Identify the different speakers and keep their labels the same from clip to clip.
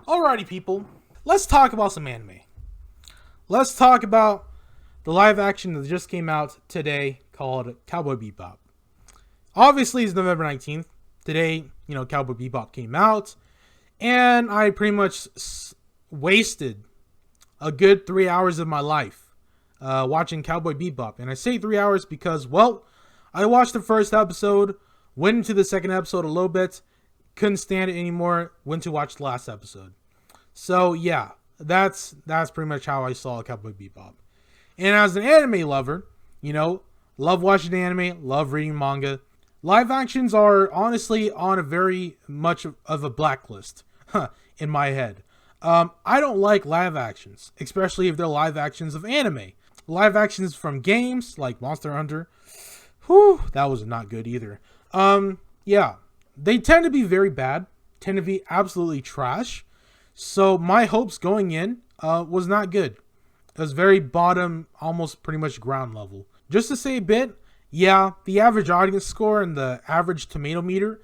Speaker 1: Alrighty, people. Let's talk about some anime. Let's talk about the live action that just came out today called Cowboy Bebop. Obviously, it's November 19th. Today, Cowboy Bebop came out. And I pretty much wasted a good 3 hours of my life watching Cowboy Bebop. And I say 3 hours because, I watched the first episode, went into the second episode a little bit, couldn't stand it anymore, went to watch the last episode. So yeah, that's pretty much how I saw Cowboy Bebop. And as an anime lover, love watching anime, love reading manga. Live actions are honestly on a very much of a blacklist in my head. I don't like live actions, especially if they're live actions of anime. Live actions from games like Monster Hunter, that was not good either. Yeah, they tend to be very bad, tend to be absolutely trash. So my hopes going in was not good. It was very bottom, almost pretty much ground level. Just to say a bit, yeah, the average audience score and the average tomato meter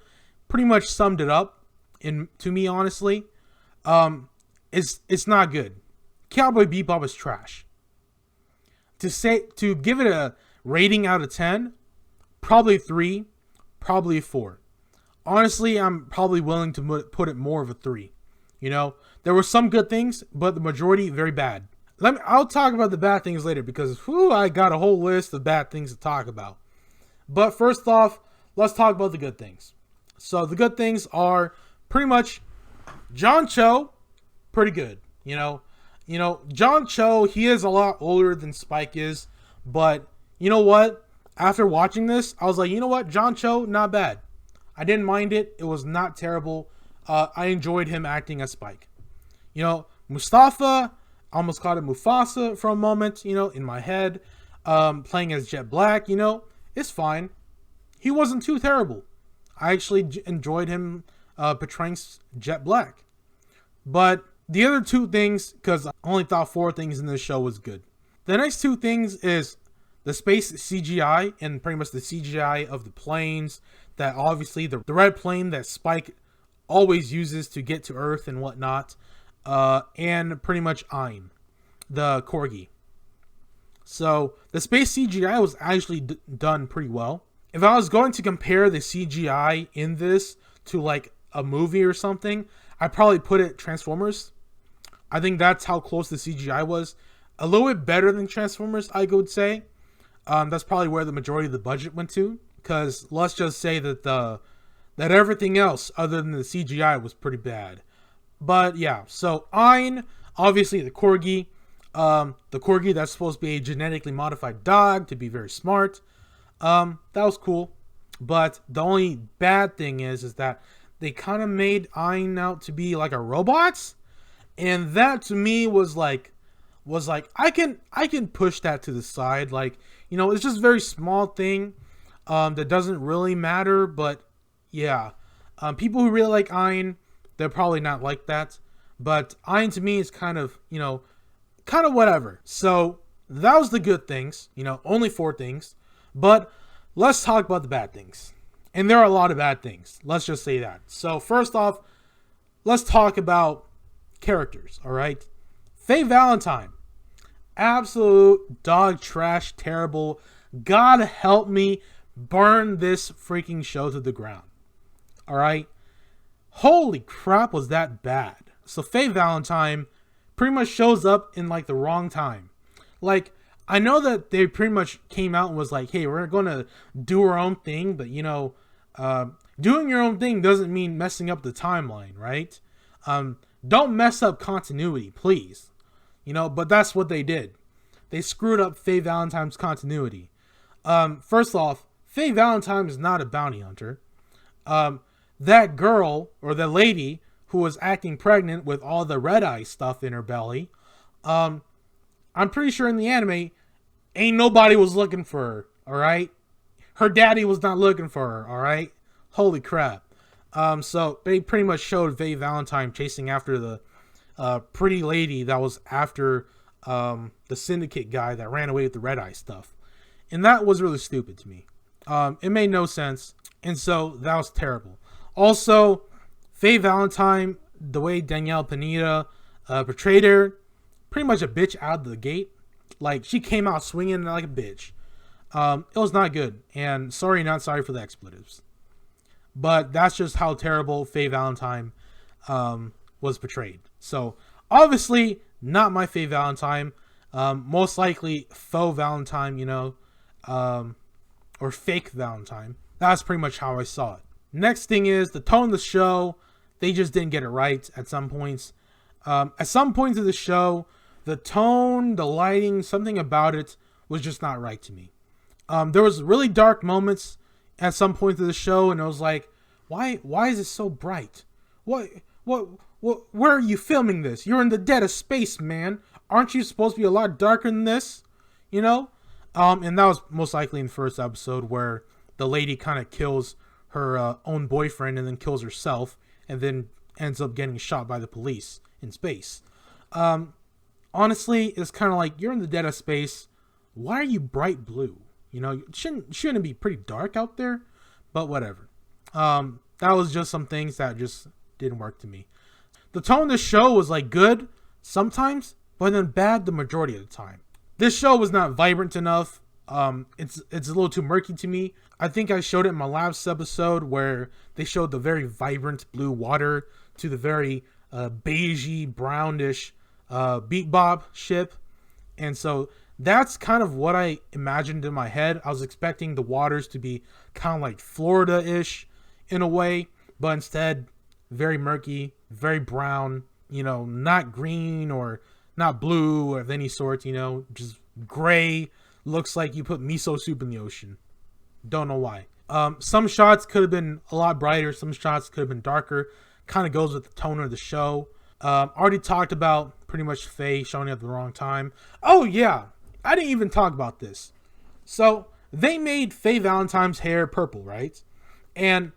Speaker 1: pretty much summed it up to me, honestly. It's not good. Cowboy Bebop is trash. To give it a rating out of 10, probably 3, probably 4. Honestly, I'm probably willing to put it more of a 3. There were some good things, but the majority very bad. I'll talk about the bad things later because I got a whole list of bad things to talk about. But first off, let's talk about the good things. So the good things are pretty much John Cho, pretty good. John Cho, he is a lot older than Spike is, but you know what? After watching this, I was like, you know what? John Cho, not bad. I didn't mind it. It was not terrible. I enjoyed him acting as Spike. Mustafa, I almost called it Mufasa for a moment, in my head. Playing as Jet Black, it's fine. He wasn't too terrible. I actually enjoyed him portraying Jet Black. But the other two things, because I only thought 4 things in this show was good. The next 2 things is the space CGI and pretty much the CGI of the planes. That obviously the red plane that Spike always uses to get to Earth and whatnot. And pretty much Ein, the corgi. So the space CGI was actually done pretty well. If I was going to compare the CGI in this to like a movie or something, I'd probably put it Transformers. I think that's how close the CGI was. A little bit better than Transformers, I would say. That's probably where the majority of the budget went to. Because let's just say that that everything else other than the CGI was pretty bad. But yeah, so Ein, obviously the corgi that's supposed to be a genetically modified dog to be very smart. That was cool. But the only bad thing is that they kind of made Ein out to be like a robot. And that to me was like I can push that to the side. Like, it's just a very small thing that doesn't really matter. But yeah, people who really like Ein, they're probably not like that. But Ein to me is kind of whatever. So that was the good things, only 4 things. But let's talk about the bad things. And there are a lot of bad things. Let's just say that. So first off, let's talk about characters, all right? Faye Valentine. Absolute dog trash, terrible. God help me burn this freaking show to the ground. All right? Holy crap, was that bad. So Faye Valentine pretty much shows up in like the wrong time. Like, I know that they pretty much came out and was like, hey, we're going to do our own thing. But, doing your own thing doesn't mean messing up the timeline, right? Don't mess up continuity, please. But that's what they did. They screwed up Faye Valentine's continuity. First off, Faye Valentine is not a bounty hunter. That girl, or the lady, who was acting pregnant with all the red eye stuff in her belly, I'm pretty sure in the anime, ain't nobody was looking for her, alright? Her daddy was not looking for her, alright? Holy crap. So they pretty much showed Faye Valentine chasing after the pretty lady that was after the syndicate guy that ran away with the red eye stuff. And that was really stupid to me. It made no sense. And so that was terrible. Also, Faye Valentine the way Danielle Pineda portrayed her, pretty much a bitch out of the gate. Like, she came out swinging like a bitch. It was not good. And sorry, not sorry for the expletives. But that's just how terrible Faye Valentine was portrayed. So, obviously, not my Faye Valentine. Most likely, faux Valentine, or fake Valentine. That's pretty much how I saw it. Next thing is the tone of the show. They just didn't get it right at some points. At some points of the show, the tone, the lighting, something about it was just not right to me. There was really dark moments at some point of the show, and I was like, why is it so bright? Where are you filming this? You're in the dead of space, man. Aren't you supposed to be a lot darker than this? And that was most likely in the first episode where the lady kind of kills her own boyfriend and then kills herself and then ends up getting shot by the police in space. Honestly, it's kind of like, you're in the dead of space. Why are you bright blue? Shouldn't it be pretty dark out there? But whatever. That was just some things that just didn't work to me. The tone of the show was like good sometimes, but then bad the majority of the time. This show was not vibrant enough. It's a little too murky to me. I think I showed it in my last episode where they showed the very vibrant blue water to the very beigey, brownish Bebop ship. And so that's kind of what I imagined in my head. I was expecting the waters to be kind of like Florida-ish in a way, but instead very murky, very brown, not green or not blue of any sort, just gray. Looks like you put miso soup in the ocean. Don't know why. Some shots could have been a lot brighter. Some shots could have been darker. Kind of goes with the tone of the show. Already talked about pretty much Faye showing up at the wrong time. Oh yeah, I didn't even talk about this. So they made Faye Valentine's hair purple, right? And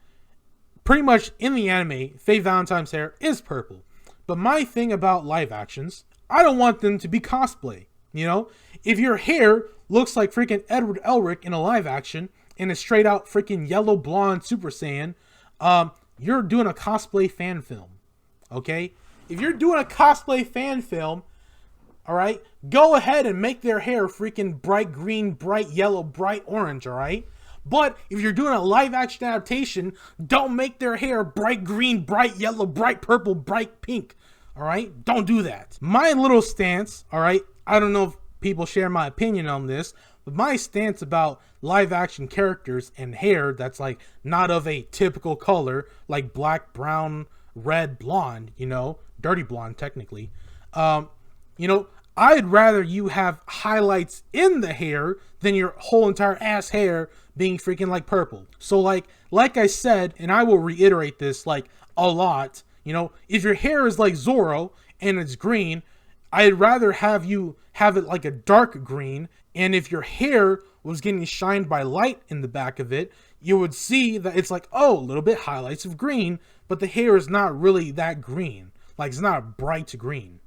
Speaker 1: pretty much in the anime, Faye Valentine's hair is purple. But my thing about live actions, I don't want them to be cosplay. If your hair looks like freaking Edward Elric in a live action and is straight out freaking yellow blonde Super Saiyan, you're doing a cosplay fan film. Okay? If you're doing a cosplay fan film, all right, go ahead and make their hair freaking bright green, bright yellow, bright orange, all right? But if you're doing a live action adaptation, don't make their hair bright green, bright yellow, bright purple, bright pink, all right? Don't do that. My little stance, all right, I don't know if people share my opinion on this, but my stance about live action characters and hair that's like not of a typical color, like black, brown, red, blonde, dirty blonde technically, I'd rather you have highlights in the hair than your whole entire ass hair being freaking like purple. So like I said, and I will reiterate this like a lot, if your hair is like Zoro and it's green, I'd rather have you have it like a dark green. And if your hair was getting shined by light in the back of it, you would see that it's like, oh, a little bit highlights of green, but the hair is not really that green. Like, it's not a bright green.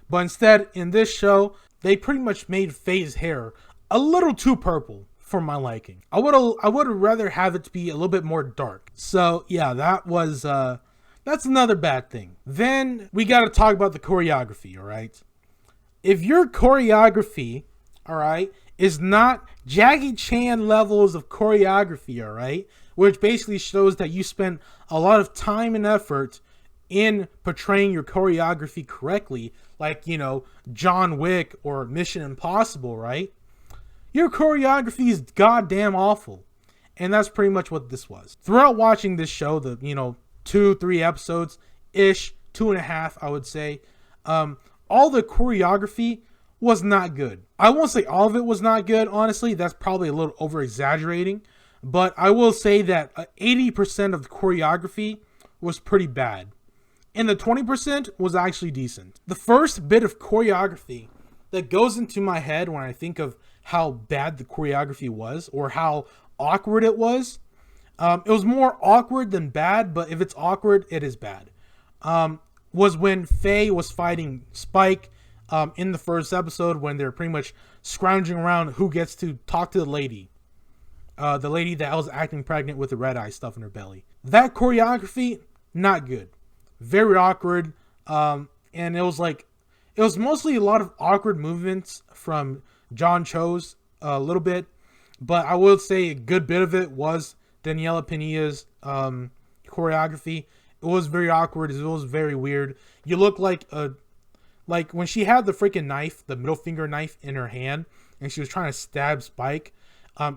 Speaker 1: But instead, in this show, they pretty much made Faye's hair a little too purple for my liking. I would rather have it to be a little bit more dark. So yeah, that's another bad thing. Then we got to talk about the choreography, all right? If your choreography, all right, is not Jackie Chan levels of choreography, all right, which basically shows that you spent a lot of time and effort in portraying your choreography correctly, like, John Wick or Mission Impossible, right? Your choreography is goddamn awful. And that's pretty much what this was. Throughout watching this show, the, 2-3 episodes-ish, 2.5, I would say, all the choreography was not good. I won't say all of it was not good, honestly. That's probably a little over-exaggerating. But I will say that 80% of the choreography was pretty bad. And the 20% was actually decent. The first bit of choreography that goes into my head when I think of how bad the choreography was or how awkward it was more awkward than bad, but if it's awkward, it is bad. Was when Faye was fighting Spike in the first episode when they're pretty much scrounging around who gets to talk to the lady. The lady that was acting pregnant with the red eye stuff in her belly. That choreography, not good. very awkward. And it was mostly a lot of awkward movements from John Cho's a little bit, but I will say a good bit of it was Daniela Pinilla's choreography. It was very awkward. It was very weird. You look like when she had the freaking knife, the middle finger knife in her hand, and she was trying to stab Spike.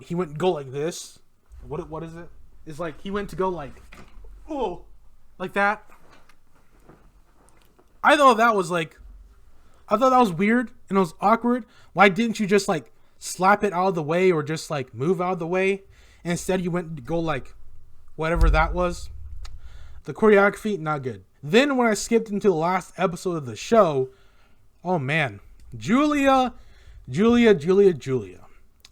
Speaker 1: He went to go like this. What is it? It's like he went to go like, oh, like that. I thought that was weird and it was awkward. Why didn't you just like slap it out of the way or just like move out of the way? And instead you went to go like whatever that was. The choreography, not good. Then when I skipped into the last episode of the show, oh man, Julia.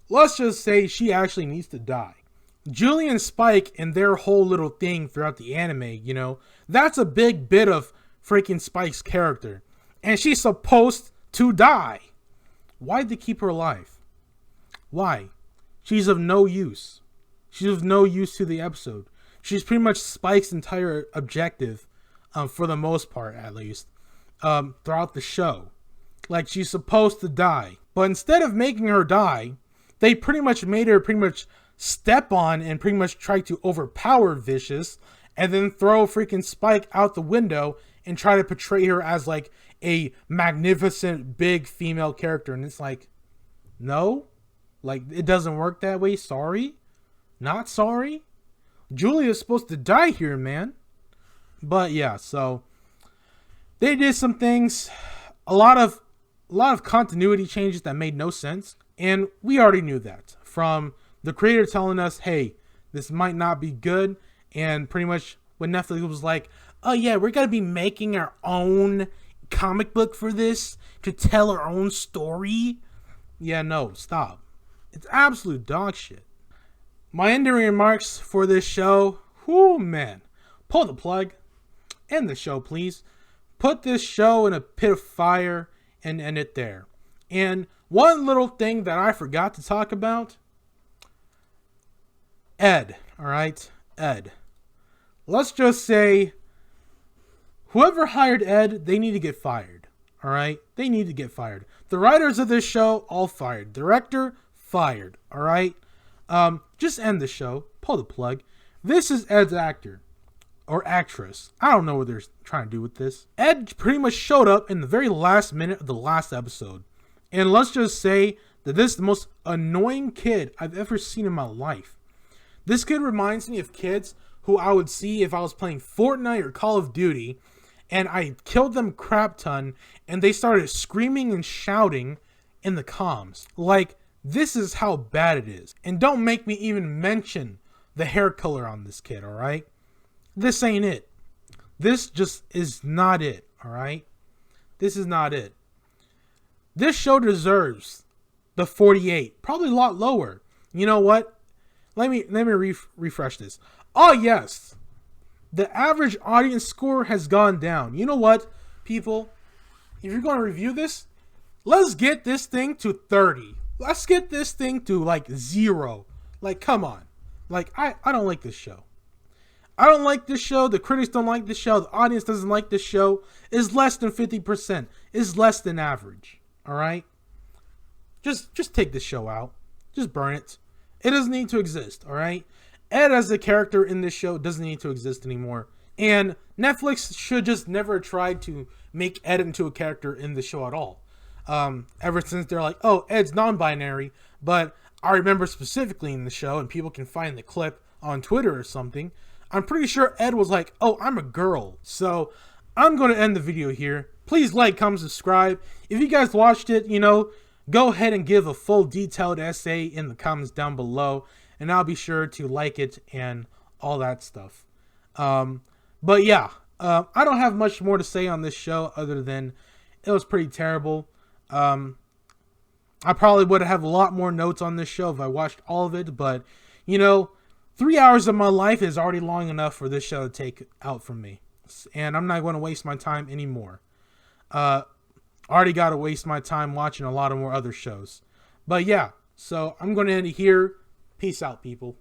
Speaker 1: Let's just say she actually needs to die. Julia and Spike and their whole little thing throughout the anime, you know, that's a big bit of freaking Spike's character. And she's supposed to die. Why'd they keep her alive? Why? She's of no use. She's of no use to the episode. She's pretty much Spike's entire objective, for the most part at least, throughout the show. Like, she's supposed to die. But instead of making her die, they pretty much made her step on and pretty much try to overpower Vicious and then throw freaking Spike out the window and try to portray her as like a magnificent big female character. And it's like, no, like it doesn't work that way. Sorry, not sorry. Julia's supposed to die here, man. But yeah, so they did some things, a lot of continuity changes that made no sense. And we already knew that from the creator telling us, hey, this might not be good. And pretty much when Netflix was like, oh yeah, we're going to be making our own comic book for this to tell our own story. Yeah, no, stop. It's absolute dog shit. My ending remarks for this show, whoo man, pull the plug. End the show, please. Put this show in a pit of fire and end it there. And one little thing that I forgot to talk about, Ed, alright? Ed. Let's just say, whoever hired Ed, they need to get fired, alright? They need to get fired. The writers of this show, all fired. Director, fired, alright? Just end the show. Pull the plug. This is Ed's actor. Or actress. I don't know what they're trying to do with this. Ed pretty much showed up in the very last minute of the last episode. And let's just say that this is the most annoying kid I've ever seen in my life. This kid reminds me of kids who I would see if I was playing Fortnite or Call of Duty and I killed them crap ton and they started screaming and shouting in the comms. Like, this is how bad it is. And don't make me even mention the hair color on this kid, alright? This ain't it. This just is not it, alright? This is not it. This show deserves the 48. Probably a lot lower. You know what? Let me refresh this. Oh, yes. The average audience score has gone down. You know what, people? If you're going to review this, let's get this thing to 30. Let's get this thing to, like, 0. Like, come on. Like, I don't like this show. I don't like this show. The critics don't like this show. The audience doesn't like this show. It's less than 50%. It's less than average. Alright? Just take this show out. Just burn it. It doesn't need to exist, alright? Ed as a character in this show doesn't need to exist anymore. And Netflix should just never try to make Ed into a character in the show at all. Ever since they're like, oh, Ed's non-binary. But I remember specifically in the show, and people can find the clip on Twitter or something, I'm pretty sure Ed was like, oh, I'm a girl. So I'm going to end the video here. Please like, comment, subscribe. If you guys watched it, you know, go ahead and give a full detailed essay in the comments down below. And I'll be sure to like it and all that stuff. But yeah, I don't have much more to say on this show other than it was pretty terrible. I probably would have a lot more notes on this show if I watched all of it. But, you know, 3 hours of my life is already long enough for this show to take out from me. And I'm not going to waste my time anymore. Already got to waste my time watching a lot of more other shows. But yeah, so I'm going to end it here. Peace out, people.